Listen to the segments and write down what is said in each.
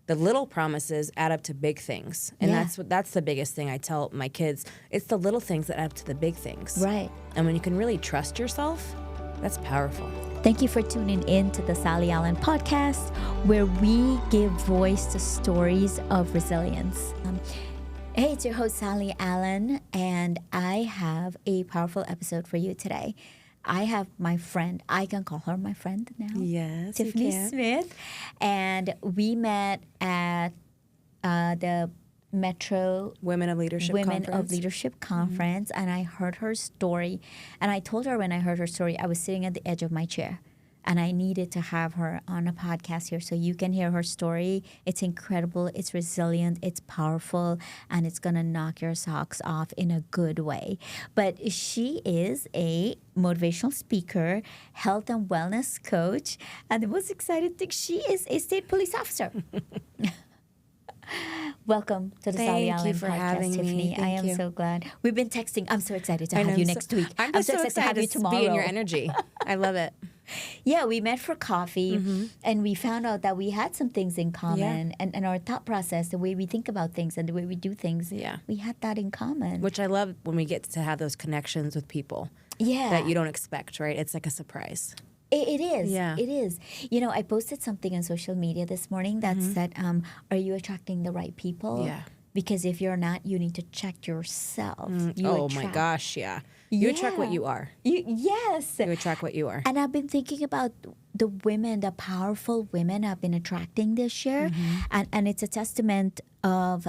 the little promises add up to big things. And that's the biggest thing I tell my kids. It's the little things that add up to the big things. Right. And when you can really trust yourself, that's powerful. Thank you for tuning in to the Sally Allen podcast, where we give voice to stories of resilience. Hey, it's your host, Sally Allen, and I have a powerful episode for you today. I have my friend, I can call her my friend now. Yes, Tiffany you can. Smith. And we met at the Metro Women of Leadership Conference. And I heard her story. And I told her when I heard her story, I was sitting at the edge of my chair. And I needed to have her on a podcast here so you can hear her story. It's incredible, it's resilient, it's powerful, and it's going to knock your socks off in a good way. But she is a motivational speaker, health and wellness coach, and the most exciting thing, she is a state police officer. Welcome to the Sally Allen podcast, Tiffany. I am so glad. We've been texting. I'm so excited to have you next week. I'm so excited to have you tomorrow. Be in your energy. I love it. Yeah, we met for coffee, and we found out that we had some things in common, and our thought process, the way we think about things and the way we do things, we had that in common. Which I love when we get to have those connections with people that you don't expect, right? It's like a surprise. It is. Yeah. It is. You know, I posted something on social media this morning that said, are you attracting the right people? Yeah. Because if you're not, you need to check yourself. My gosh, yeah. You attract what you are. Yes. You attract what you are. And I've been thinking about the women, the powerful women I've been attracting this year. And it's a testament of,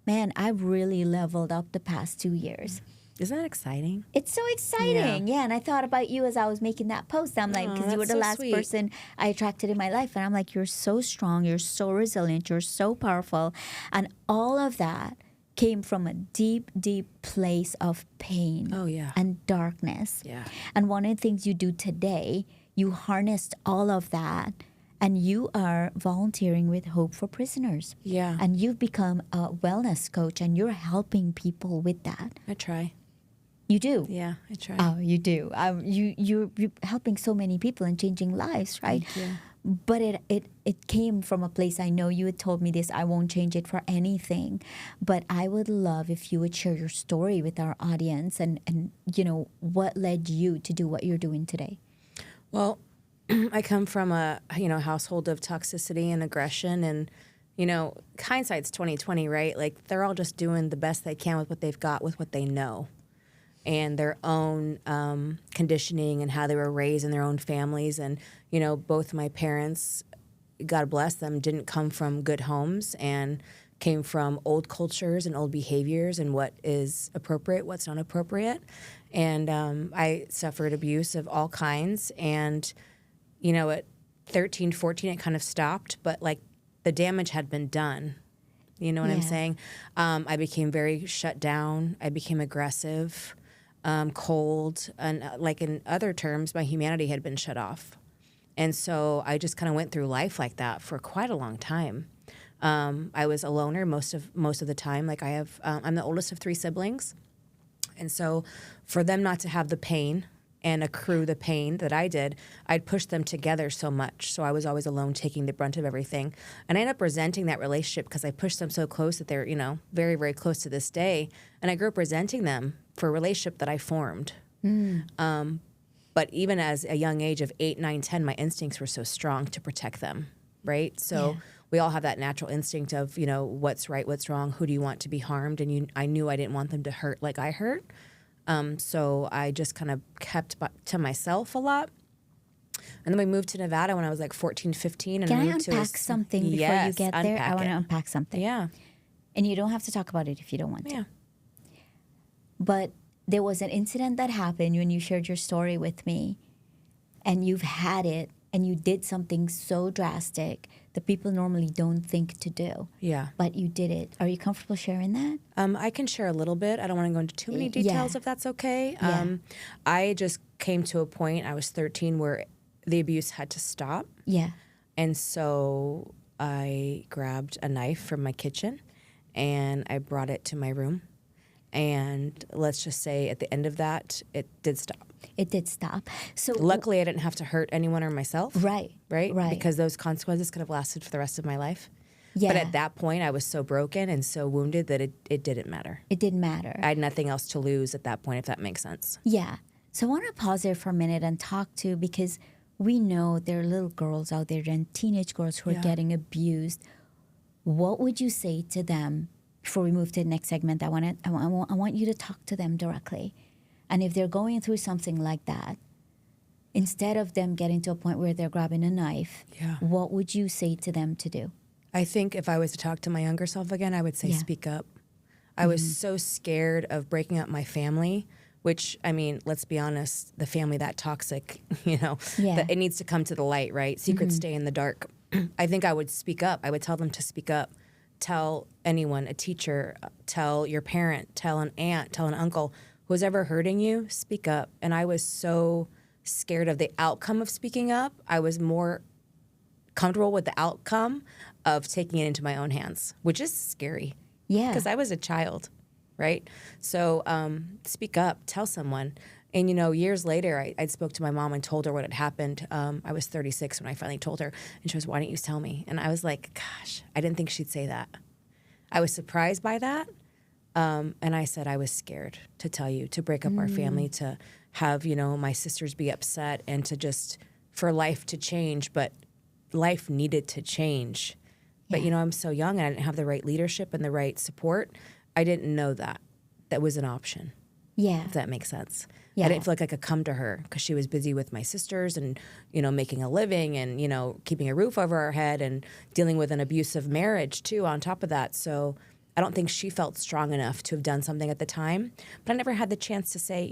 man, I've really leveled up the past 2 years. Isn't that exciting? It's so exciting. Yeah. And I thought about you as I was making that post. I'm like, because you were the last person I attracted in my life. And I'm like, you're so strong. You're so resilient. You're so powerful. And all of that came from a deep, deep place of pain and darkness. Yeah. And one of the things you do today, you harnessed all of that. And you are volunteering with Hope for Prisoners. Yeah. And you've become a wellness coach, and you're helping people with that. I try. You do? Yeah, I try. Oh, you do. You're helping so many people and changing lives, right? Thank you. But it came from a place, I know you had told me this, I won't change it for anything. But I would love if you would share your story with our audience and you know, what led you to do what you're doing today? Well, I come from a household of toxicity and aggression, and hindsight's 20/20, right? Like, they're all just doing the best they can with what they've got, with what they know, and their own conditioning and how they were raised in their own families. And both my parents, God bless them, didn't come from good homes and came from old cultures and old behaviors and what is appropriate, what's not appropriate. And I suffered abuse of all kinds. And at 13, 14, it kind of stopped, but like the damage had been done. You know what I'm saying? I became very shut down. I became aggressive, cold, and like in other terms, my humanity had been shut off. And so I just kind of went through life like that for quite a long time. I was a loner most of the time. Like I'm the oldest of 3 siblings. And so for them not to have the pain and accrue the pain that I did, I'd push them together so much. So I was always alone, taking the brunt of everything. And I ended up resenting that relationship because I pushed them so close that they're, very, very close to this day. And I grew up resenting them for a relationship that I formed. But even as a young age of 8, 9, 10, my instincts were so strong to protect them, right? So we all have that natural instinct of, what's right, what's wrong, who do you want to be harmed? And I knew I didn't want them to hurt like I hurt. So I just kind of kept to myself a lot. And then we moved to Nevada when I was like 14, 15. And Can I moved unpack something before you get there? I want to unpack something. Yeah. And you don't have to talk about it if you don't want to. Yeah. But there was an incident that happened when you shared your story with me, and you've had it, and you did something so drastic that people normally don't think to do. Yeah. But you did it. Are you comfortable sharing that? I can share a little bit. I don't want to go into too many details if that's okay. I just came to a point, I was 13, where the abuse had to stop. Yeah. And so I grabbed a knife from my kitchen and I brought it to my room. And let's just say at the end of that, it did stop. It did stop. So luckily, I didn't have to hurt anyone or myself. Right. Right? Because those consequences could have lasted for the rest of my life. Yeah. But at that point, I was so broken and so wounded that it didn't matter. It didn't matter. I had nothing else to lose at that point, if that makes sense. Yeah. So I want to pause there for a minute and talk to, because we know there are little girls out there and teenage girls who are getting abused. What would you say to them before we move to the next segment? I want you to talk to them directly. And if they're going through something like that, instead of them getting to a point where they're grabbing a knife, what would you say to them to do? I think if I was to talk to my younger self again, I would say speak up. I was so scared of breaking up my family, which, I mean, let's be honest, the family that toxic, that it needs to come to the light, right? Secrets stay in the dark. I think I would speak up. I would tell them to speak up. Tell anyone, a teacher, tell your parent, tell an aunt, tell an uncle, who's ever hurting you, speak up. And I was so scared of the outcome of speaking up. I was more comfortable with the outcome of taking it into my own hands, which is scary. Yeah. Because I was a child, right? So speak up, tell someone. And, years later, I spoke to my mom and told her what had happened. I was 36 when I finally told her. And she was, why didn't you tell me? And I was like, gosh, I didn't think she'd say that. I was surprised by that. And I said I was scared to tell you, to break up our family, to have, my sisters be upset, and to just, for life to change. But life needed to change. But, I'm so young and I didn't have the right leadership and the right support. I didn't know that was an option. Yeah. If that makes sense. Yeah. I didn't feel like I could come to her because she was busy with my sisters and, making a living and, keeping a roof over our head and dealing with an abusive marriage too on top of that. So I don't think she felt strong enough to have done something at the time. But I never had the chance to say,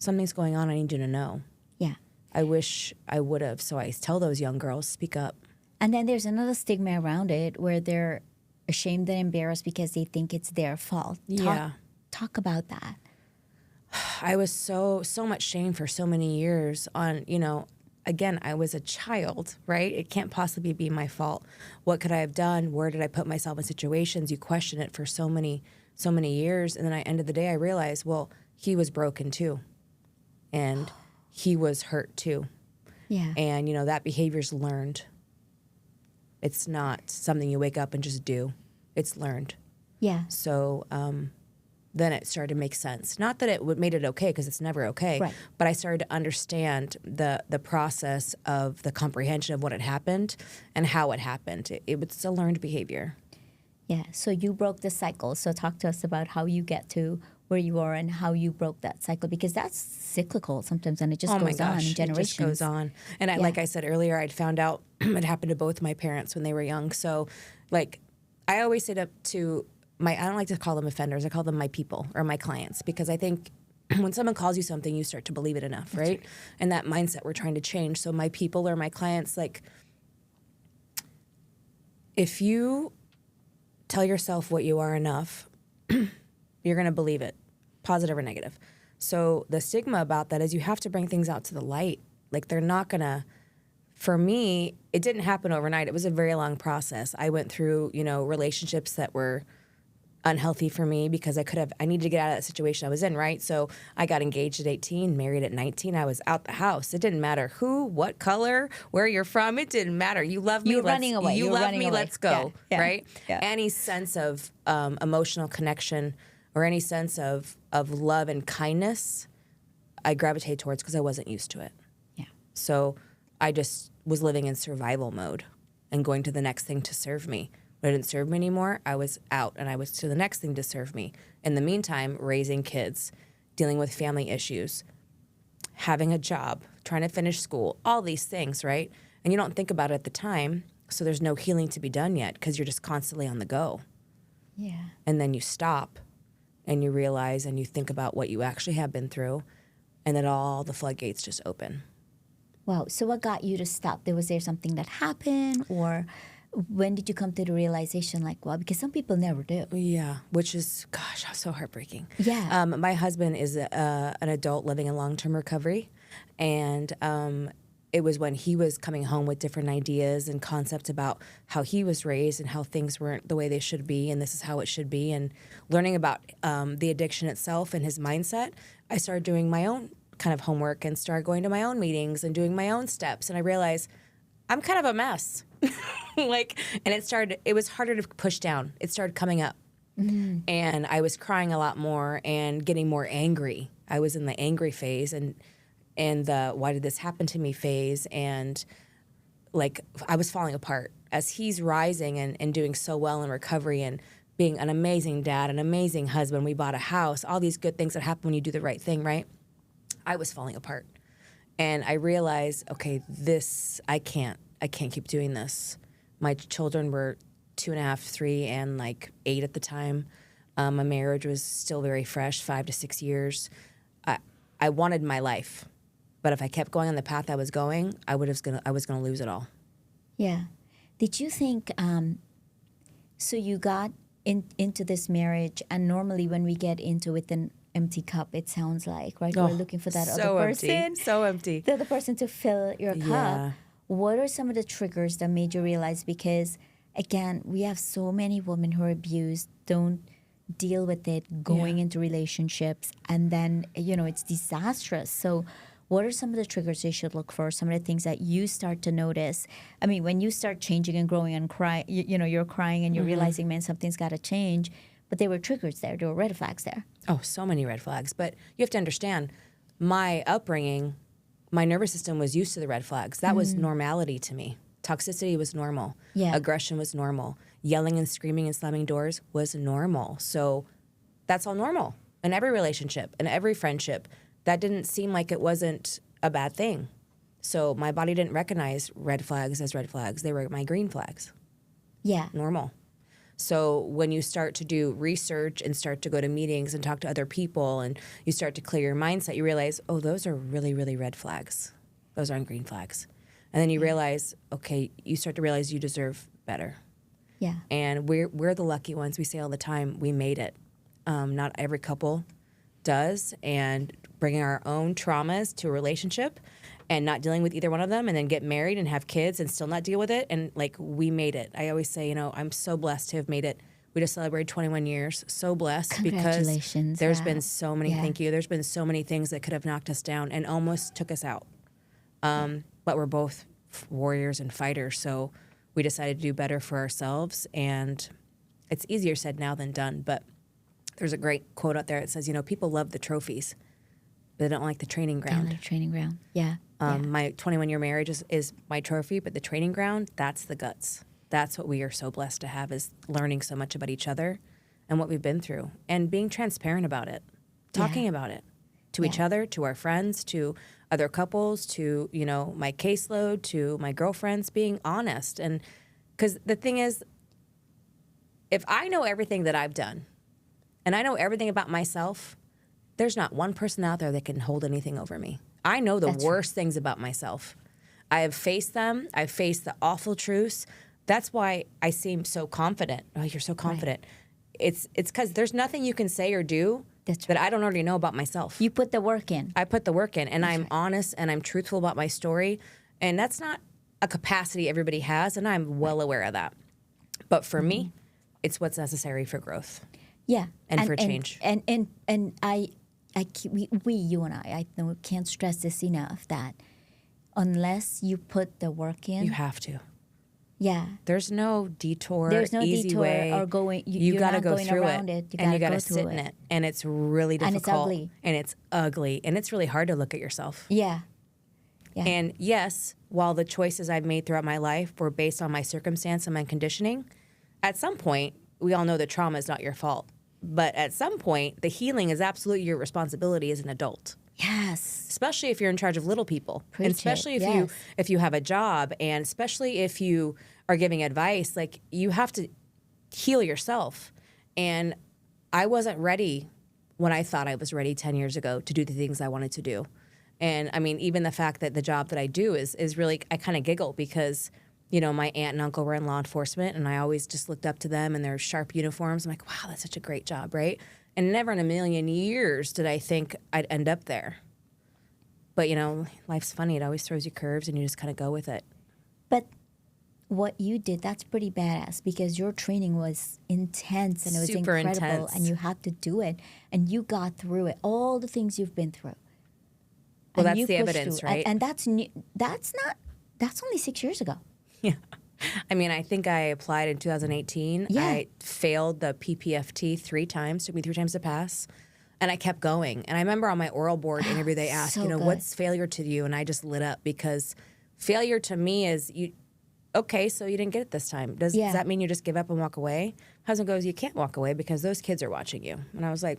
something's going on, I need you to know. Yeah. I wish I would have. So I tell those young girls, speak up. And then there's another stigma around it where they're ashamed and embarrassed because they think it's their fault. Talk about that. I was so much shame for so many years on, again, I was a child, right? It can't possibly be my fault. What could I have done? Where did I put myself in situations? You question it for so many years. And then at the end of the day, I realized, well, he was broken too. And he was hurt too. Yeah. And, that behavior's learned. It's not something you wake up and just do. It's learned. Yeah. So then it started to make sense. Not that it made it okay, because it's never okay. Right. But I started to understand the process of the comprehension of what had happened and how it happened. It was a learned behavior. Yeah. So you broke the cycle. So talk to us about how you get to where you are and how you broke that cycle, because that's cyclical sometimes, and it just goes on in generations. It just goes on. And like I said earlier, I'd found out it happened to both my parents when they were young. So, I always say to I don't like to call them offenders. I call them my people or my clients, because I think when someone calls you something, you start to believe it enough, right? And that mindset we're trying to change. So my people or my clients, if you tell yourself what you are enough, you're going to believe it, positive or negative. So the stigma about that is you have to bring things out to the light. They're not going to, for me, it didn't happen overnight. It was a very long process. I went through, relationships that were unhealthy for me because I needed to get out of that situation I was in, right? So I got engaged at 18, married at 19. I was out the house. It didn't matter who, what color, where you're from. It didn't matter. You love me. You're running away. You love me. Let's go, right? Yeah. Any sense of emotional connection or any sense of love and kindness, I gravitate towards because I wasn't used to it. Yeah. So I just was living in survival mode and going to the next thing to serve me. When it didn't serve me anymore, I was out and I was to the next thing to serve me. In the meantime, raising kids, dealing with family issues, having a job, trying to finish school, all these things, right? And you don't think about it at the time, so there's no healing to be done yet because you're just constantly on the go. Yeah. And then you stop and you realize and you think about what you actually have been through, and then all the floodgates just open. Wow. So what got you to stop? Was there something that happened, or when did you come to the realization, because some people never do? Yeah, which is, gosh, so heartbreaking. Yeah. My husband is an adult living in long-term recovery, and it was when he was coming home with different ideas and concepts about how he was raised and how things weren't the way they should be, and this is how it should be, and learning about the addiction itself and his mindset, I started doing my own kind of homework and started going to my own meetings and doing my own steps, and I realized I'm kind of a mess. Like, and it was harder to push down. It started coming up. And I was crying a lot more and getting more angry. I was in the angry phase and the why did this happen to me phase. And like, I was falling apart as he's rising and doing so well in recovery and being an amazing dad, an amazing husband. We bought a house, all these good things that happen when you do the right thing, right? I was falling apart. And I realized, okay, I can't keep doing this. My children were 2.5, 3, and like 8 at the time. My marriage was still very fresh, 5 to 6 years. I wanted my life, but if I kept going on the path I was going, I was gonna lose it all. Yeah. Did you think? So you got into this marriage, and normally when we get into with an empty cup, it sounds like, right? We're looking for that other person, so empty, the other person to fill your cup. Yeah. What are some of the triggers that made you realize? Because again, we have so many women who are abused, don't deal with it, going into relationships, and then, it's disastrous. So what are some of the triggers they should look for? Some of the things that you start to notice? I mean, when you start changing and growing and cry, you're crying and you're realizing, man, something's got to change. But there were triggers there. There were red flags there. Oh, so many red flags. But you have to understand, my upbringing, my nervous system was used to the red flags. That was normality to me. Toxicity was normal. Yeah. Aggression was normal. Yelling and screaming and slamming doors was normal. So that's all normal in every relationship, in every friendship. That didn't seem like it wasn't a bad thing. So my body didn't recognize red flags as red flags. They were my green flags. Yeah. Normal. So when you start to do research and start to go to meetings and talk to other people and you start to clear your mindset, you realize, oh, those are really, really red flags. Those aren't green flags. And then you realize, okay, you start to realize you deserve better. Yeah. And we're the lucky ones. We say all the time, we made it. Not every couple does. And bringing our own traumas to a relationship and not dealing with either one of them and then get married and have kids and still not deal with it. And like, we made it. I always say, I'm so blessed to have made it. We just celebrated 21 years. So blessed because there's been so many, thank you. There's been so many things that could have knocked us down and almost took us out. But we're both warriors and fighters. So we decided to do better for ourselves. And it's easier said now than done. But there's a great quote out there that says, people love the trophies, but they don't like the training ground. The training ground. Yeah. My 21-year marriage is my trophy, but the training ground, that's the guts. That's what we are so blessed to have, is learning so much about each other and what we've been through and being transparent about it, talking about it to each other, to our friends, to other couples, to, my caseload, to my girlfriends, being honest. And because the thing is, if I know everything that I've done and I know everything about myself, there's not one person out there that can hold anything over me. I know the worst things about myself. I have faced them. I've faced the awful truths. That's why I seem so confident. Oh, you're so confident. Right. It's because there's nothing you can say or do that I don't already know about myself. You put the work in. I put the work in, and I'm honest and I'm truthful about my story. And that's not a capacity everybody has, and I'm well aware of that. But for me, it's what's necessary for growth. Yeah. And for change. And you and I can't stress this enough, that unless you put the work in, you have to. Yeah. There's no detour. There's no easy detour way. or going. You got to go through it, and you got to sit in it, and it's really difficult, and it's ugly, and it's really hard to look at yourself. Yeah. Yeah. And yes, while the choices I've made throughout my life were based on my circumstance and my conditioning, at some point we all know the trauma is not your fault. But at some point, the healing is absolutely your responsibility as an adult. Yes. Especially if you're in charge of little people. Preach and especially it. if you have a job, and especially if you are giving advice, like, you have to heal yourself. And I wasn't ready when I thought I was ready 10 years ago to do the things I wanted to do. And I mean, even the fact that the job that I do is really, I kind of giggle because, my aunt and uncle were in law enforcement, and I always just looked up to them and their sharp uniforms. I'm like, wow, that's such a great job, right? And never in a million years did I think I'd end up there. But, life's funny. It always throws you curves, and you just kind of go with it. But what you did, that's pretty badass, because your training was intense, and it was super incredible, intense. and you had to do it, and you got through it, all the things you've been through. Well, And that's you the pushed evidence, through. right? And that's new. That's That's only 6 years ago. Yeah. I mean, I think I applied in 2018. Yeah. I failed the PPFT 3 times. Took me 3 times to pass. And I kept going. And I remember on my oral board interview, they asked, So good. what's failure to you? And I just lit up because failure to me is okay, so you didn't get it this time. Does that mean you just give up and walk away? Husband goes, you can't walk away because those kids are watching you. And I was like,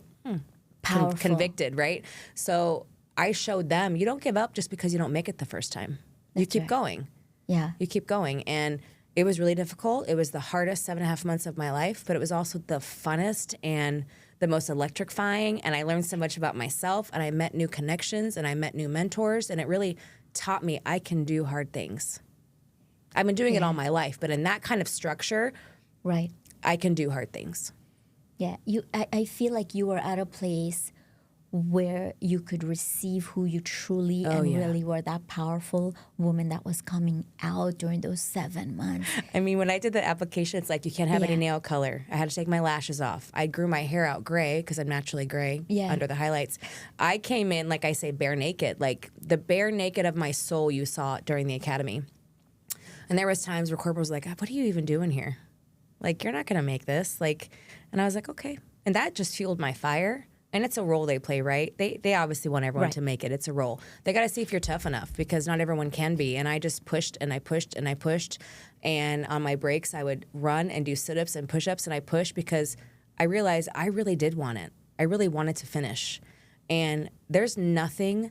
Powerful. Convicted, right? So I showed them, you don't give up just because you don't make it the first time. You keep going. Yeah. You keep going. And it was really difficult. It was the hardest 7.5 months of my life, but it was also the funnest and the most electrifying. And I learned so much about myself, and I met new connections, and I met new mentors, and it really taught me I can do hard things. I've been doing it all my life, but in that kind of structure, Right. I can do hard things. Yeah. I feel like you were at a place where you could receive who you truly really were, that powerful woman that was coming out during those 7 months. I mean, when I did the application, it's like you can't have any nail color. I had to take my lashes off. I grew my hair out gray because I'm naturally gray under the highlights. I came in, like I say, bare naked. Like the bare naked of my soul you saw during the academy. And there was times where corporal was like, what are you even doing here? Like, you're not going to make this. Like, and I was like, okay. And that just fueled my fire. And it's a role they play, right? They obviously want everyone to make it. It's a role. They got to see if you're tough enough because not everyone can be. And I just pushed and I pushed and I pushed. And on my breaks, I would run and do sit-ups and push-ups, and I pushed because I realized I really did want it. I really wanted to finish. And there's nothing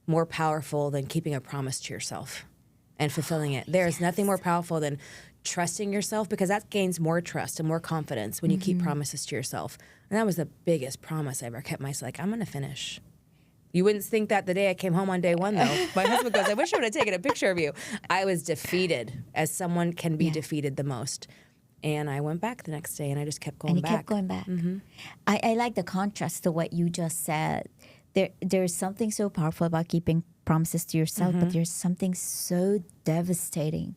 more powerful than keeping a promise to yourself and fulfilling it. There's nothing more powerful than trusting yourself, because that gains more trust and more confidence when you keep promises to yourself. And that was the biggest promise I ever kept myself. Like, I'm going to finish. You wouldn't think that the day I came home on day one, though. My husband goes, I wish I would have taken a picture of you. I was defeated, as someone can be defeated the most. And I went back the next day, and I just kept going back. And you kept going back. I like the contrast to what you just said. There's something so powerful about keeping promises to yourself, but there's something so devastating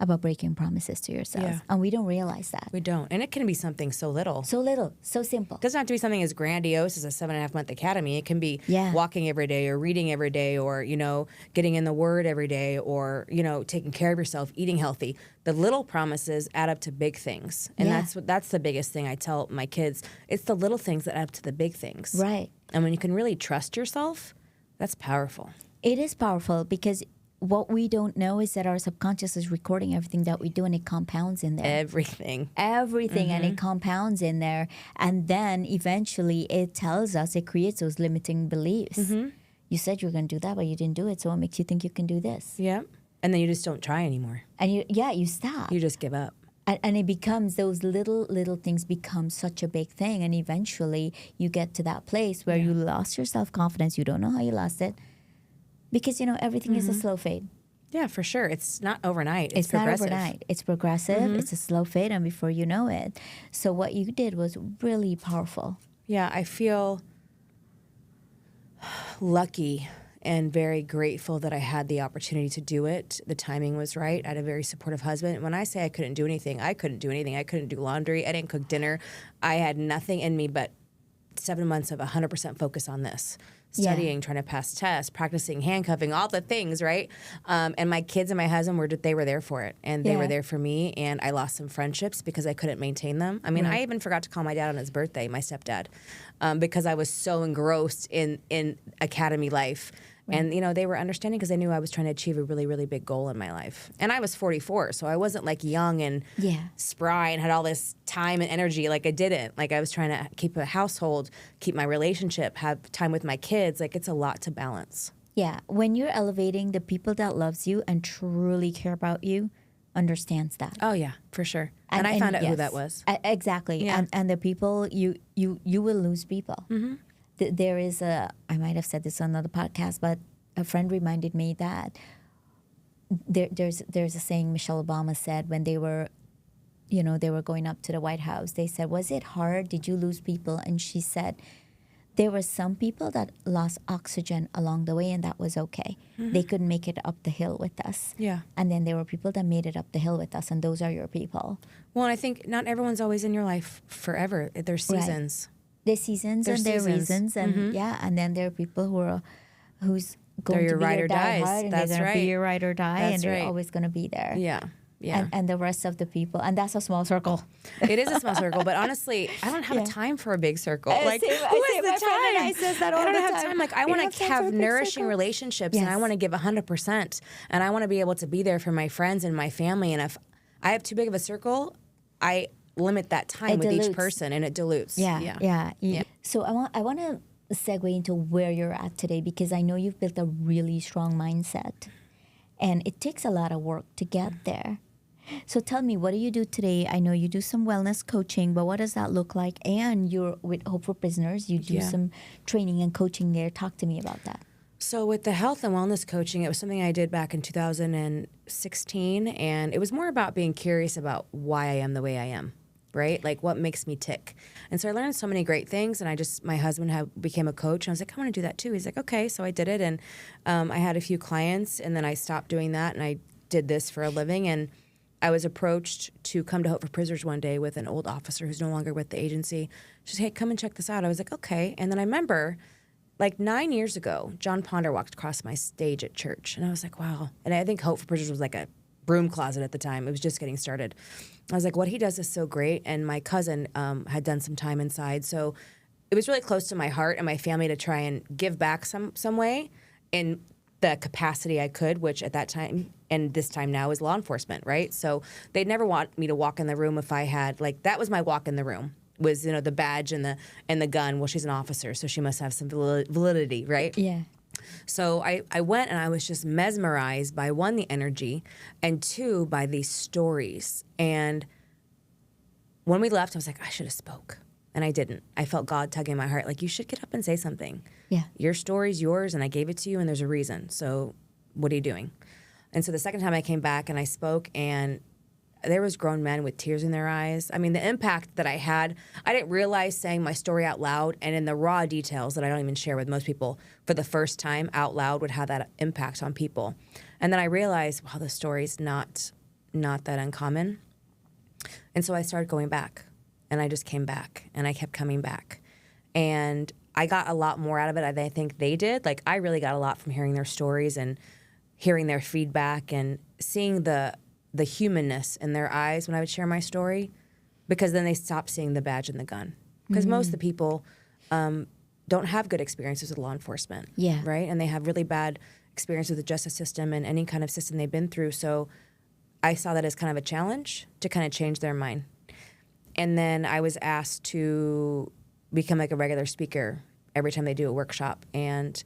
about breaking promises to yourself. Yeah. And we don't realize that. We don't. And it can be something so little. So little, so simple. It doesn't have to be something as grandiose as a 7.5 month academy. It can be Yeah. walking every day, or reading every day, or, getting in the word every day, or, taking care of yourself, eating healthy. The little promises add up to big things. And that's the biggest thing I tell my kids. It's the little things that add up to the big things. Right. And when you can really trust yourself, that's powerful. It is powerful, because what we don't know is that our subconscious is recording everything that we do, and it compounds in there. Everything. And it compounds in there. And then eventually it tells us, it creates those limiting beliefs. You said you were going to do that, but you didn't do it. So what makes you think you can do this? Yeah. And then you just don't try anymore. And you stop. You just give up. And it becomes, those little things become such a big thing. And eventually you get to that place where you lost your self-confidence. You don't know how you lost it. Because, everything is a slow fade. Yeah, for sure. It's not overnight. It's Not progressive. overnight. It's progressive. It's a slow fade. And before you know it. So what you did was really powerful. Yeah, I feel lucky and very grateful that I had the opportunity to do it. The timing was right. I had a very supportive husband. When I say I couldn't do anything, I couldn't do anything. I couldn't do laundry. I didn't cook dinner. I had nothing in me but 7 months of 100% focus on this. Studying, trying to pass tests, practicing handcuffing, all the things, right? And my kids and my husband they were there for it, and they were there for me. And I lost some friendships because I couldn't maintain them. I mean, I even forgot to call my dad on his birthday, my stepdad, because I was so engrossed in academy life. And, they were understanding because they knew I was trying to achieve a really, really big goal in my life. And I was 44, so I wasn't like young and spry and had all this time and energy. Like, I didn't. Like, I was trying to keep a household, keep my relationship, have time with my kids. Like, it's a lot to balance. Yeah. When you're elevating, the people that loves you and truly care about you understands that. Oh, yeah, for sure. And I found out who that was. Exactly. Yeah. And the people, you will lose people. There is I might have said this on another podcast, but a friend reminded me that there's a saying Michelle Obama said when they were going up to the White House. They said, was it hard? Did you lose people? And she said, there were some people that lost oxygen along the way, and that was okay. They couldn't make it up the hill with us. Yeah. And then there were people that made it up the hill with us, and those are your people. Well, and I think not everyone's always in your life forever. There's seasons. There's seasons and there are reasons, and and then there are people whose going your to be ride your or die dies. hard, and That's they're going to right. be your ride or die, That's and they're right. always going to be there. Yeah. Yeah. And the rest of the people, and that's a small circle. It is a small circle, but honestly, I don't have a time for a big circle. Like, same, who has my the friend and I time? says that all I don't the have time. time. Like, I We want don't to have time for have a big nourishing circle. relationships, and I Yes. want to give 100%, and I want to be able to be there for my friends and my family. And if I have too big of a circle, I limit that time with each dilutes. person, and it dilutes. Yeah. So I want to segue into where you're at today, because I know you've built a really strong mindset, and it takes a lot of work to get there. So tell me, what do you do today? I know you do some wellness coaching, but what does that look like? And you're with Hope for Prisoners. You do some training and coaching there. Talk to me about that. So with the health and wellness coaching, it was something I did back in 2016, and it was more about being curious about why I am the way I am, right? Like, what makes me tick. And so I learned so many great things, and my husband became a coach, and I was like, I want to do that too. He's like, okay. So I did it, and I had a few clients, and then I stopped doing that, and I did this for a living. And I was approached to come to Hope for Prisoners one day with an old officer who's no longer with the agency. She said, hey, come and check this out. I was like, okay. And then I remember, like 9 years ago, John Ponder walked across my stage at church, and I was like, wow. And I think Hope for Prisoners was like a broom closet at the time. It was just getting started. I was like, what he does is so great. And my cousin had done some time inside, so it was really close to my heart and my family to try and give back some way in the capacity I could, which at that time and this time now is law enforcement, right? So they'd never want me to walk in the room if I had, like, that was my walk in the room, was, you know, the badge and the gun. Well, she's an officer, so she must have some validity, right? Yeah. So I went, and I was just mesmerized by, one, the energy, and two, by these stories. And when we left, I was like, I should have spoke. And I didn't. I felt God tugging my heart, like, you should get up and say something. Yeah. Your story's yours, and I gave it to you, and there's a reason. So what are you doing? And so the second time I came back and I spoke, and there was grown men with tears in their eyes. I mean, the impact that I had, I didn't realize saying my story out loud and in the raw details that I don't even share with most people for the first time out loud would have that impact on people. And then I realized, wow, the story's not that uncommon. And so I started going back, and I just came back, and I kept coming back. And I got a lot more out of it than I think they did. Like, I really got a lot from hearing their stories and hearing their feedback and seeing the humanness in their eyes when I would share my story, because then they stopped seeing the badge and the gun. Because most of the people don't have good experiences with law enforcement, right? And they have really bad experiences with the justice system and any kind of system they've been through. So I saw that as kind of a challenge to kind of change their mind. And then I was asked to become like a regular speaker every time they do a workshop. And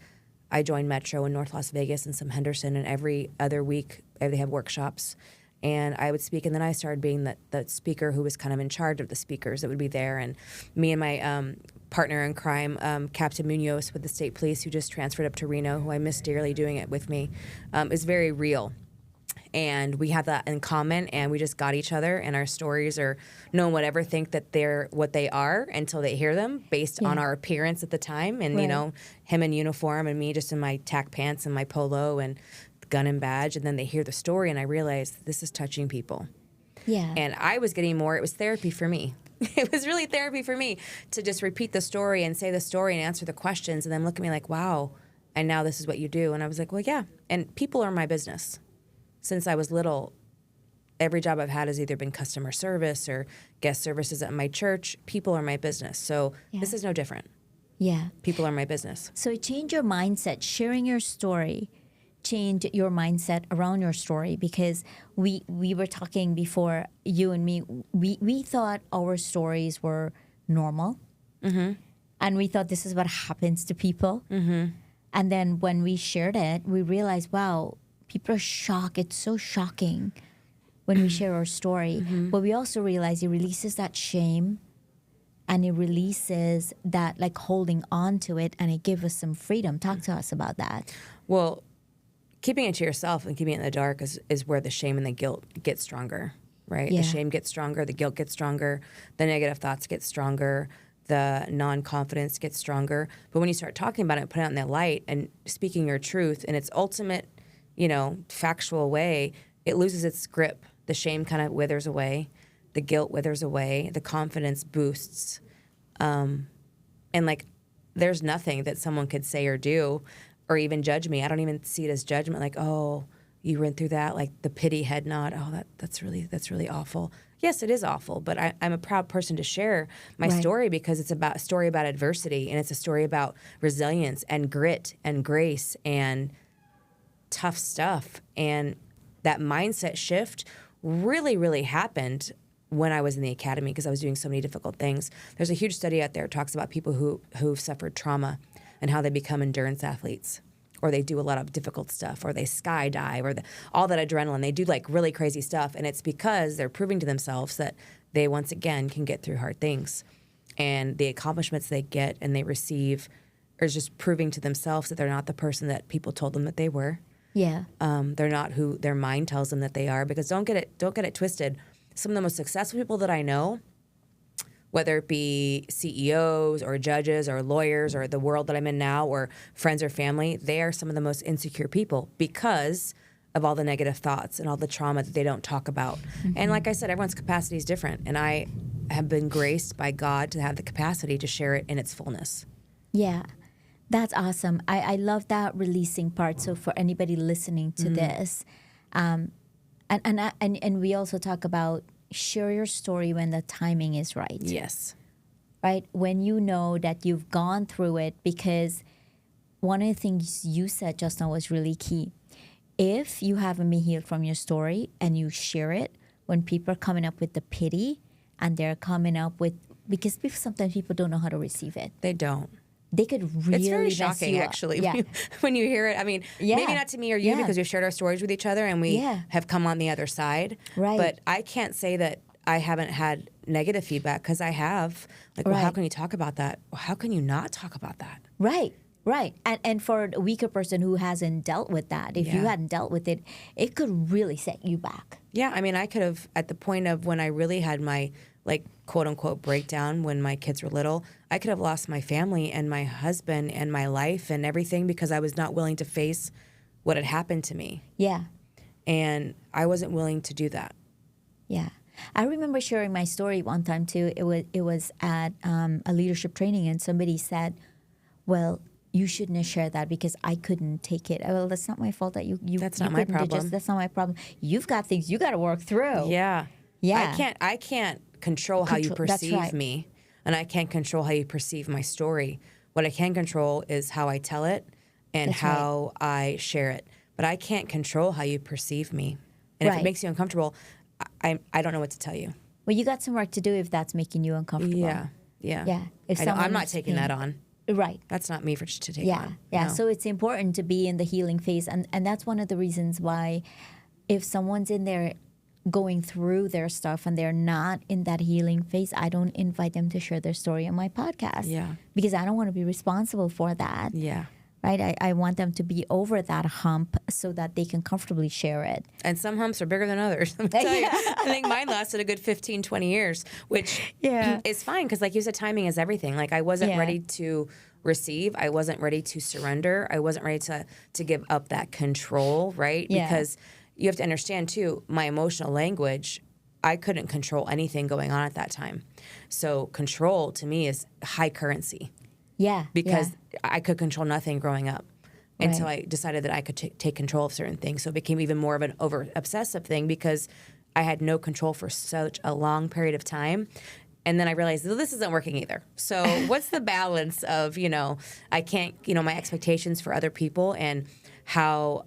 I joined Metro in North Las Vegas and some Henderson, and every other week they have workshops. And I would speak, and then I started being the speaker who was kind of in charge of the speakers that would be there. And me and my partner in crime, Captain Munoz with the state police, who just transferred up to Reno, who I miss dearly doing it with me, is very real. And we have that in common, and we just got each other, and our stories are, no one would ever think that they're what they are until they hear them based on our appearance at the time. And, you know, him in uniform and me just in my tack pants and my polo and gun and badge. And then they hear the story, and I realized this is touching people. Yeah. And I was getting more, it was therapy for me. It was really therapy for me to just repeat the story and say the story and answer the questions, and then look at me like, wow, and now this is what you do. And I was like, well, yeah. And people are my business. Since I was little, every job I've had has either been customer service or guest services at my church. People are my business. So this is no different. Yeah. People are my business. So it changed your mindset. Sharing your story changed your mindset around your story, because we were talking before, you and me, we thought our stories were normal. Mm-hmm. And we thought this is what happens to people. Mm-hmm. And then when we shared it, we realized, wow, people are shocked. It's so shocking when we share our story. Mm-hmm. But we also realize it releases that shame, and it releases that, like, holding on to it, and it gives us some freedom. Talk to us about that. Well, keeping it to yourself and keeping it in the dark is where the shame and the guilt get stronger, right? Yeah. The shame gets stronger, the guilt gets stronger, the negative thoughts get stronger, the non-confidence gets stronger. But when you start talking about it, put it out in the light and speaking your truth in its ultimate, you know, factual way, it loses its grip. The shame kind of withers away. The guilt withers away. The confidence boosts. And, like, there's nothing that someone could say or do or even judge me. I don't even see it as judgment. Like, oh, you went through that, like the pity head nod. Oh, that's really awful. Yes, it is awful, but I'm a proud person to share my story because it's a story about adversity, and it's a story about resilience and grit and grace and tough stuff. And that mindset shift really, really happened when I was in the academy because I was doing so many difficult things. There's a huge study out there that talks about people who've suffered trauma and how they become endurance athletes, or they do a lot of difficult stuff, or they skydive, or all that adrenaline. They do like really crazy stuff, and it's because they're proving to themselves that they once again can get through hard things. And the accomplishments they get and they receive are just proving to themselves that they're not the person that people told them that they were. Yeah. They're not who their mind tells them that they are. Because don't get it twisted. Some of the most successful people that I know, whether it be CEOs or judges or lawyers or the world that I'm in now or friends or family, they are some of the most insecure people because of all the negative thoughts and all the trauma that they don't talk about. Mm-hmm. And like I said, everyone's capacity is different. And I have been graced by God to have the capacity to share it in its fullness. Yeah. That's awesome. I love that releasing part. So for anybody listening to this, and we also talk about share your story when the timing is right. Yes. Right? When you know that you've gone through it, because one of the things you said just now was really key. If you haven't been healed from your story and you share it, when people are coming up with the pity and they're coming up with, because sometimes people don't know how to receive it. They don't. They could really It's very shocking, actually, when you hear it. I mean, maybe not to me or you because we've shared our stories with each other and we have come on the other side. Right. But I can't say that I haven't had negative feedback because I have. Like, well, how can you talk about that? Well, how can you not talk about that? Right. Right. And for a weaker person who hasn't dealt with that, if you hadn't dealt with it, it could really set you back. Yeah. I mean, I could have, at the point of when I really had my, like, quote unquote breakdown when my kids were little, I could have lost my family and my husband and my life and everything because I was not willing to face what had happened to me. Yeah. And I wasn't willing to do that. Yeah. I remember sharing my story one time too. It was at a leadership training, and somebody said, well, you shouldn't have shared that because I couldn't take it. Well, that's not my fault that you That's not my problem. That's not my problem. You've got things you got to work through. Yeah. Yeah. I can't control how you perceive me, and I can't control how you perceive my story. What I can control is how I tell it and how I share it. But I can't control how you perceive me. And if it makes you uncomfortable, I don't know what to tell you. Well, you got some work to do if that's making you uncomfortable. Yeah. I'm not taking that on. Right. That's not me to take on. Yeah. No. So it's important to be in the healing phase. And that's one of the reasons why if someone's in there going through their stuff and they're not in that healing phase, I don't invite them to share their story on my podcast. Yeah. Because I don't want to be responsible for that. Yeah. Right? I want them to be over that hump so that they can comfortably share it. And some humps are bigger than others. I think mine lasted a good 15, 20 years, which is fine because, like you said, timing is everything. Like, I wasn't ready to receive. I wasn't ready to surrender. I wasn't ready to give up that control, right? Yeah. Because you have to understand, too, my emotional language, I couldn't control anything going on at that time. So control, to me, is high currency. Yeah. Because I could control nothing growing up until I decided that I could take control of certain things. So it became even more of an over-obsessive thing because I had no control for such a long period of time. And then I realized, well, this isn't working either. So what's the balance of, I can't, my expectations for other people and how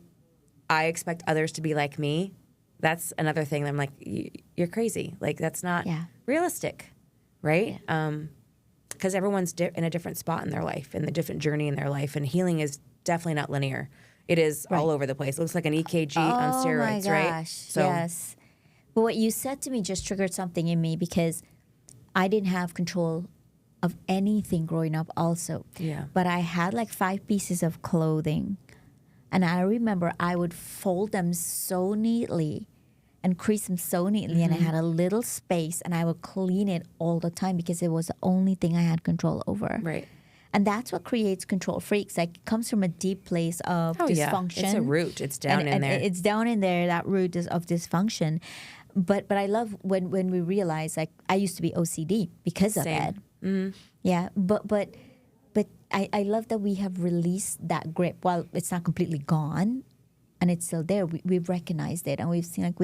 I expect others to be like me? That's another thing that I'm like, you're crazy. Like, that's not realistic, right? Because everyone's in a different spot in their life and a different journey in their life. And healing is definitely not linear. It is all over the place. It looks like an EKG on steroids, my gosh. right? So, yes. But what you said to me just triggered something in me because I didn't have control of anything growing up also. Yeah. But I had like 5 pieces of clothing. And I remember I would fold them so neatly and crease them so neatly, and I had a little space, and I would clean it all the time because it was the only thing I had control over. Right. And that's what creates control freaks. Like, it comes from a deep place of dysfunction. It's a root. It's down in there. It's down in there, that root of dysfunction. But I love when we realize, like, I used to be OCD because of it. Mm-hmm. Yeah, but but I love that we have released that grip. While it's not completely gone and it's still there, we've recognized it and we've seen like,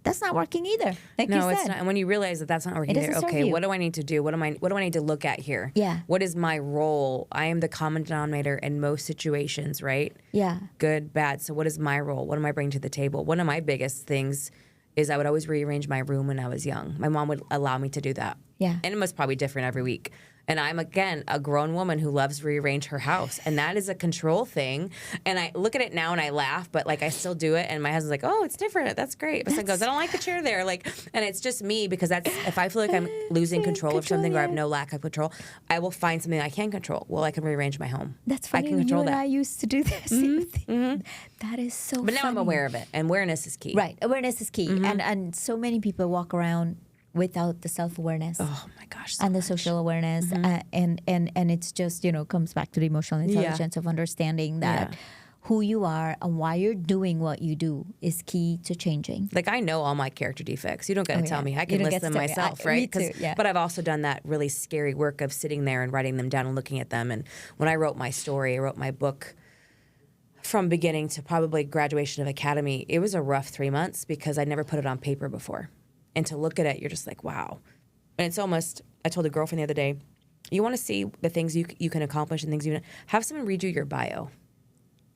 that's not working either. Like you No, said. it's not. And when you realize that that's not working, It doesn't serve okay, you. what do I need to do? What do I need to look at here? Yeah. What is my role? I am the common denominator in most situations, right? Yeah. Good, bad. So what is my role? What am I bringing to the table? One of my biggest things is I would always rearrange my room when I was young. My mom would allow me to do that. Yeah. And it was probably different every week. And I'm, again, a grown woman who loves to rearrange her house. And that is a control thing. And I look at it now and I laugh, but like I still do it. And my husband's like, oh, it's different. That's great. But son goes, I don't like the chair there. Like, and it's just me, because that's, if I feel like I'm losing control of something or I have no lack of control, I will find something I can control. Well, I can rearrange my home. That's funny. I can control you and that. I used to do that same thing. That is so But now I'm funny. aware of it. And awareness is key. Right. Awareness is key. And so many people walk around without the self-awareness. Oh my gosh. So And the much. social awareness, and it's just, comes back to the emotional intelligence of understanding that who you are and why you're doing what you do is key to changing. Like, I know all my character defects. You don't got to tell me. I can list them myself, right? Me too, yeah. But I've also done that really scary work of sitting there and writing them down and looking at them. And when I wrote my story, I wrote my book from beginning to probably graduation of academy, it was a rough 3 months because I'd never put it on paper before. And to look at it, you're just like, wow. And it's almost, I told a girlfriend the other day, you want to see the things you can accomplish and things have someone read you your bio.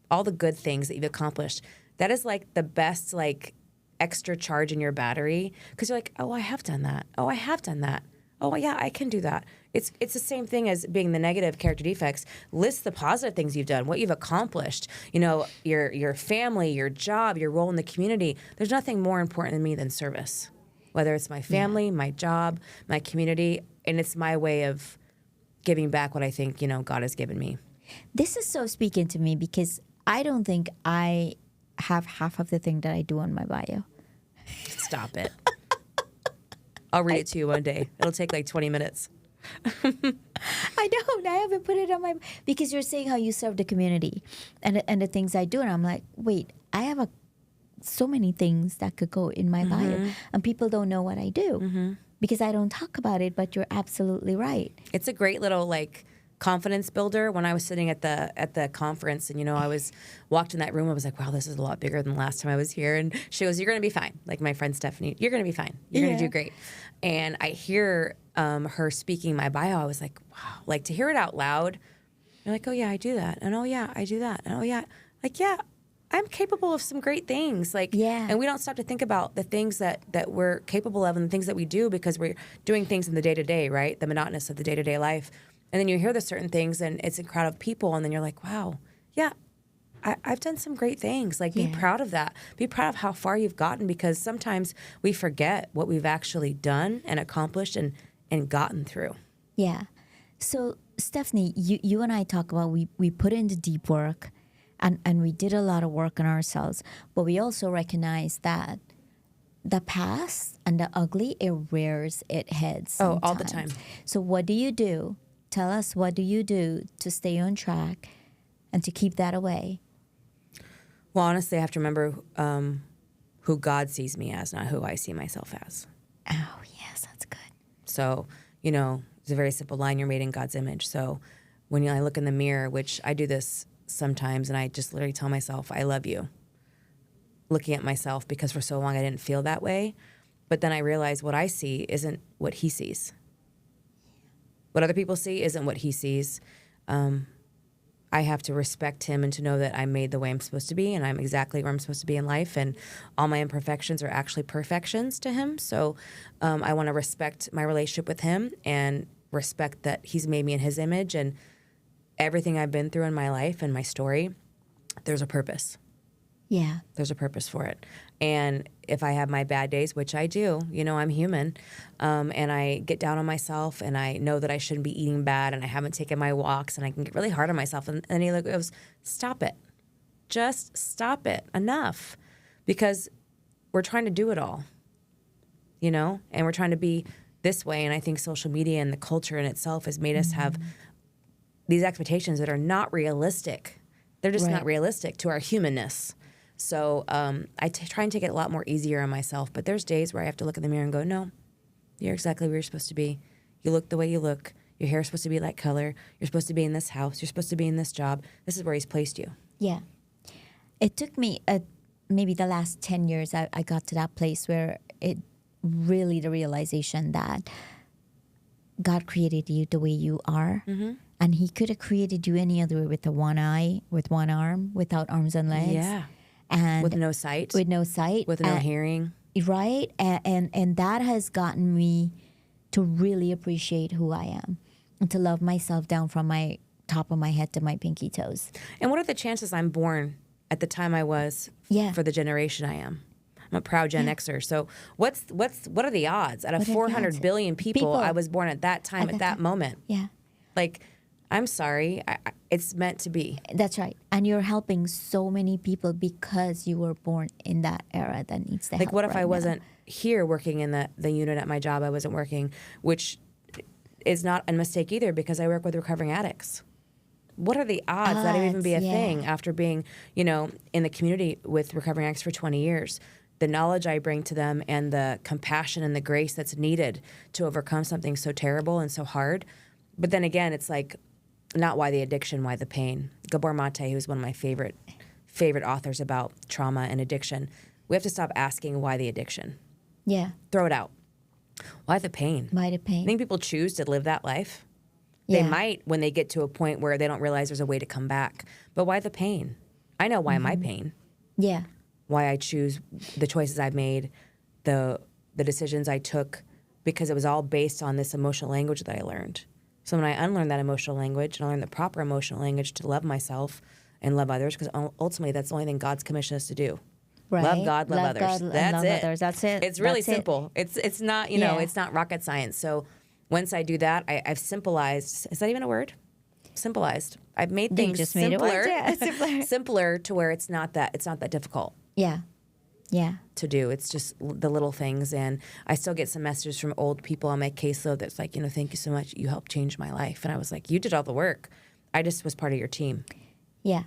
All the good things that you've accomplished. That is like the best, like, extra charge in your battery, because you're like, oh, I have done that. Oh, I have done that. Oh, yeah, I can do that. It's the same thing as being the negative character defects. List the positive things you've done, what you've accomplished. Your family, your job, your role in the community. There's nothing more important to me than service. Whether it's my family, my job, my community, and it's my way of giving back what I think, God has given me. This is so speaking to me because I don't think I have half of the thing that I do on my bio. Stop it. I'll read it to you one day. It'll take like 20 minutes. I don't. I haven't put it on my, because you're saying how you serve the community and the things I do, and I'm like, wait, I have so many things that could go in my bio, and people don't know what I do because I don't talk about it. But you're absolutely right. It's a great little like confidence builder. When I was sitting at the conference, and I walked in that room, I was like, wow, this is a lot bigger than the last time I was here. And she goes, you're gonna be fine. Like my friend Stephanie, you're gonna be fine. You're gonna do great. And I hear her speaking my bio. I was like, wow, like to hear it out loud. You're like, oh yeah, I do that, and oh yeah, I do that, and oh yeah, like yeah. I'm capable of some great things. And we don't stop to think about the things that we're capable of and the things that we do because we're doing things in the day-to-day, right? The monotonous of the day-to-day life. And then you hear the certain things and it's a crowd of people and then you're like, wow, yeah, I've done some great things. Like, be proud of that. Be proud of how far you've gotten, because sometimes we forget what we've actually done and accomplished and gotten through. Yeah. So, Stephanie, you and I talk about we put in the deep work. And we did a lot of work on ourselves, but we also recognize that the past and the ugly, it rears its head sometimes. Oh, all the time. So what do you do? Tell us, what do you do to stay on track and to keep that away? Well, honestly, I have to remember who God sees me as, not who I see myself as. Oh, yes, that's good. So, it's a very simple line, you're made in God's image. So when I look in the mirror, which I do this sometimes, and I just literally tell myself, I love you. Looking at myself, because for so long I didn't feel that way. But then I realize what I see isn't what he sees. What other people see isn't what he sees. I have to respect him and to know that I'm made the way I'm supposed to be and I'm exactly where I'm supposed to be in life, and all my imperfections are actually perfections to him. So I want to respect my relationship with him and respect that he's made me in his image, and everything I've been through in my life and my story, there's a purpose. Yeah. There's a purpose for it. And if I have my bad days, which I do, I'm human, and I get down on myself and I know that I shouldn't be eating bad and I haven't taken my walks and I can get really hard on myself. And he goes, stop it. Just stop it. Enough. Because we're trying to do it all, and we're trying to be this way. And I think social media and the culture in itself has made us have these expectations that are not realistic. They're just not realistic to our humanness. So I try and take it a lot more easier on myself. But there's days where I have to look in the mirror and go, no, you're exactly where you're supposed to be. You look the way you look. You Your hair's supposed to be that color. You're supposed to be in this house. You're supposed to be in this job. This is where he's placed you. Yeah. It took me maybe the last 10 years, I got to that place where it really, the realization that God created you the way you are. And he could have created you any other way, with the one eye, with one arm, without arms and legs. Yeah. And With no sight. with no sight. With no hearing. Right? And that has gotten me to really appreciate who I am and to love myself down from my top of my head to my pinky toes. And what are the chances I'm born at the time I was for the generation I am? I'm a proud Gen Xer. So what are the odds? Out of 400 billion people, I was born at that time, at that moment. Yeah. Like, I'm sorry. It's meant to be. That's right. And you're helping so many people because you were born in that era that needs the help. Like, what if right I now. wasn't here working in the unit at my job? I wasn't working, which is not a mistake either, because I work with recovering addicts. What are the odds that would even be a thing after being, in the community with recovering addicts for 20 years? The knowledge I bring to them and the compassion and the grace that's needed to overcome something so terrible and so hard. But then again, it's like, not why the addiction, why the pain. Gabor Mate, who's one of my favorite authors about trauma and addiction, we have to stop asking why the addiction. Yeah. Throw it out. Why the pain? Why the pain? I think people choose to live that life. They might when they get to a point where they don't realize there's a way to come back. But why the pain? I know why my pain. Yeah. Why I choose the choices I've made, the decisions I took, because it was all based on this emotional language that I learned. So when I unlearned that emotional language and I learned the proper emotional language to love myself and love others, because ultimately that's the only thing God's commissioned us to do. Right. Love God, love others. God, That's love it. Others. That's it. It's really That's it. simple. It's not, it's not rocket science. So once I do that, I've simplified. Is that even a word? Simplified. I've made things just simpler. made it work. Yeah, simpler. Simpler to where it's not that difficult. Yeah. Yeah. To do. It's just the little things. And I still get some messages from old people on my caseload that's like, thank you so much. You helped change my life. And I was like, you did all the work. I just was part of your team. Yeah.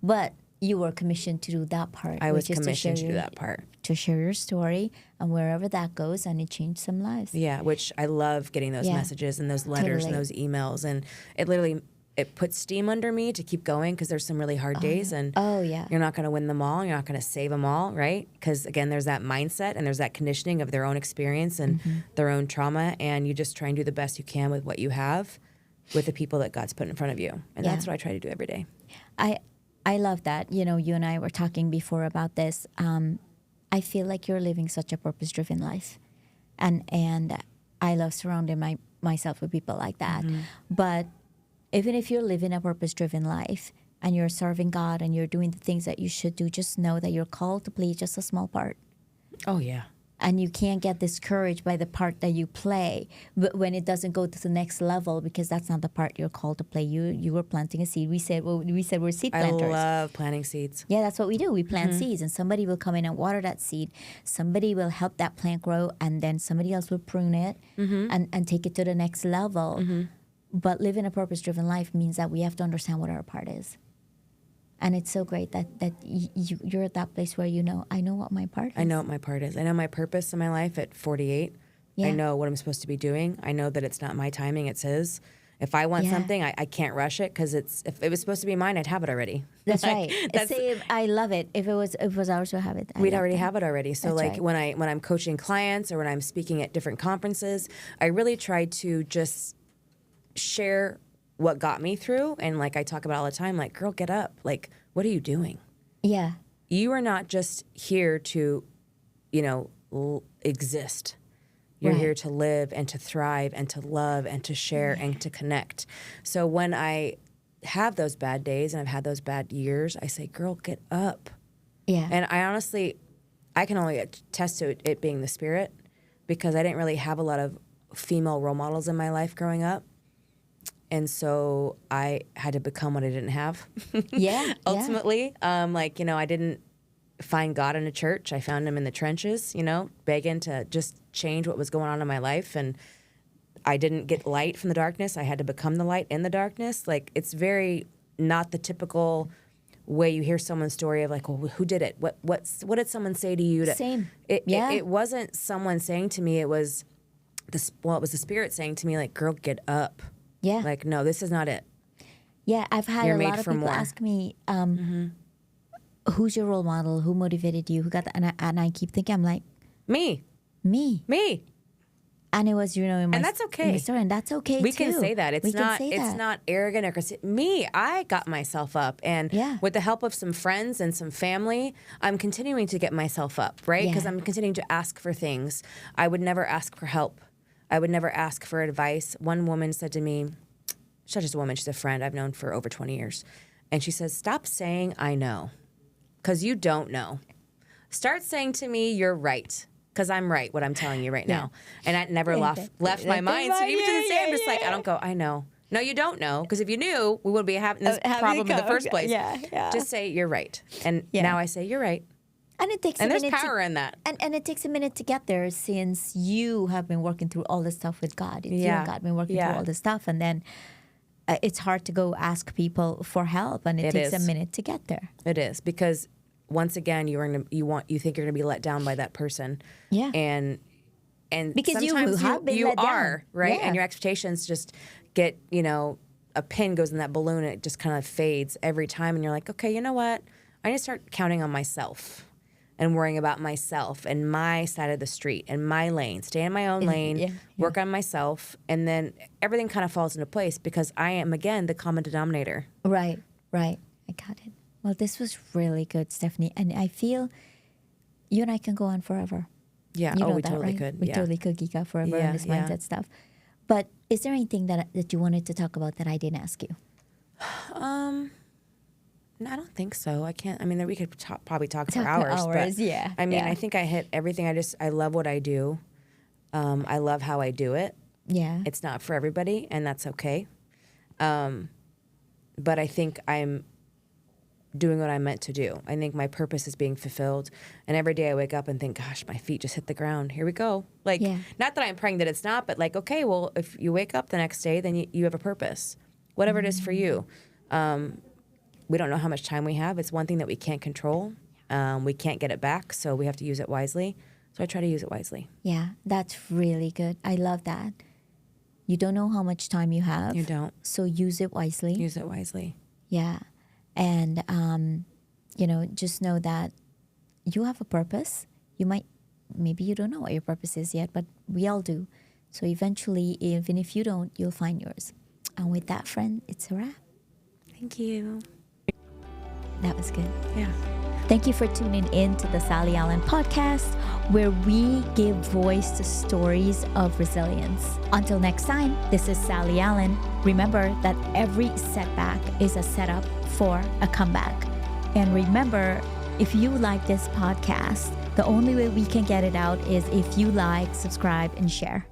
But you were commissioned to do that part. I was which is commissioned to do that part. To share your story and wherever that goes, and it changed some lives. Yeah, which I love getting those messages and those letters and those emails. And it literally, it puts steam under me to keep going, because there's some really hard days. And you're not going to win them all. You're not going to save them all, right? Because, again, there's that mindset and there's that conditioning of their own experience and their own trauma. And you just try and do the best you can with what you have with the people that God's put in front of you. And that's what I try to do every day. I love that. You and I were talking before about this. I feel like you're living such a purpose-driven life. And I love surrounding myself with people like that. But even if you're living a purpose-driven life and you're serving God and you're doing the things that you should do, just know that you're called to play just a small part. Oh, yeah. And you can't get discouraged by the part that you play when it doesn't go to the next level, because that's not the part you're called to play. You were planting a seed. We said we're seed planters. I love planting seeds. Yeah, that's what we do. We plant seeds, and somebody will come in and water that seed. Somebody will help that plant grow, and then somebody else will prune it and take it to the next level. But living a purpose-driven life means that we have to understand what our part is. And it's so great that you're at that place where I know what my part is. I know what my part is. I know my purpose in my life at 48. Yeah. I know what I'm supposed to be doing. I know that it's not my timing, it's his. If I want something, I can't rush it, because if it was supposed to be mine, I'd have it already. That's right. Same, I love it. If it was ours, we'll have it. We'd already have it already. So That's right. when I'm coaching clients or when I'm speaking at different conferences, I really try to just share what got me through. And like I talk about all the time, like, girl, get up. Like, what are you doing? Yeah. You are not just here to, exist. You're here to live and to thrive and to love and to share and to connect. So when I have those bad days and I've had those bad years, I say, girl, get up. Yeah. And I can only attest to it being the Spirit, because I didn't really have a lot of female role models in my life growing up. And so I had to become what I didn't have. Yeah. Ultimately, I didn't find God in a church. I found him in the trenches, begging to just change what was going on in my life. And I didn't get light from the darkness. I had to become the light in the darkness. Like, it's very not the typical way you hear someone's story of like, well, who did it? What did someone say to you? Same. It wasn't someone saying to me. It was the Spirit saying to me, like, girl, get up. Yeah. Like, no, this is not it. Yeah, I've had You're a made lot of for people more. ask me, who's your role model? Who motivated you? Who got that? And I keep thinking, I'm like, Me. me. And it was, in my And that's okay. in my story, and that's okay We too. can say that. We can say that. Not arrogant or me. I got myself up, and with the help of some friends and some family, I'm continuing to get myself up, right? Because I'm continuing to ask for things. I would never ask for help. I would never ask for advice. One woman said to me, she's not just a woman, she's a friend I've known for over 20 years. And she says, stop saying I know, because you don't know. Start saying to me, you're right. Because I'm right, what I'm telling you right now. And that never left my mind. So even to this day, I'm just like, I don't go, I know. No, you don't know. Because if you knew, we wouldn't be having this problem in the first place. Yeah. Just say, you're right. And now I say, you're right. And it takes and a there's minute power in that. And it takes a minute to get there, since you have been working through all this stuff with God. You and God been working through all this stuff. And then it's hard to go ask people for help. And it takes a minute to get there. It is. Because once again, you think you're gonna be let down by that person. Yeah. And because sometimes you have been you let are down. right, Yeah. and your expectations just get, a pin goes in that balloon and it just kind of fades every time, and you're like, okay, you know what? I need to start counting on myself and worrying about myself and my side of the street and my lane. Stay in my own lane, work on myself, and then everything kind of falls into place because I am again the common denominator. Right. I got it. Well, this was really good, Stephanie. And I feel you and I can go on forever. Yeah. You know we that, totally right? could. We totally could geek out forever on this mindset stuff. But is there anything that you wanted to talk about that I didn't ask you? No, I don't think so. I can't. I mean, we could probably talk for hours. But, yeah. I mean, I think I hit everything. I love what I do. I love how I do it. Yeah. It's not for everybody, and that's okay. But I think I'm doing what I'm meant to do. I think my purpose is being fulfilled. And every day I wake up and think, gosh, my feet just hit the ground. Here we go. Like, not that I'm praying that it's not, but like, okay, well, if you wake up the next day, then you have a purpose, whatever it is for you. We don't know how much time we have. It's one thing that we can't control. We can't get it back, so we have to use it wisely. So I try to use it wisely. Yeah, that's really good. I love that. You don't know how much time you have. You don't. So use it wisely. Use it wisely. Yeah. And, just know that you have a purpose. Maybe you don't know what your purpose is yet, but we all do. So eventually, even if you don't, you'll find yours. And with that, friend, it's a wrap. Thank you. That was good. Yeah. Thank you for tuning in to the Sally Allen podcast, where we give voice to stories of resilience. Until next time, this is Sally Allen. Remember that every setback is a setup for a comeback. And remember, if you like this podcast, the only way we can get it out is if you like, subscribe, and share.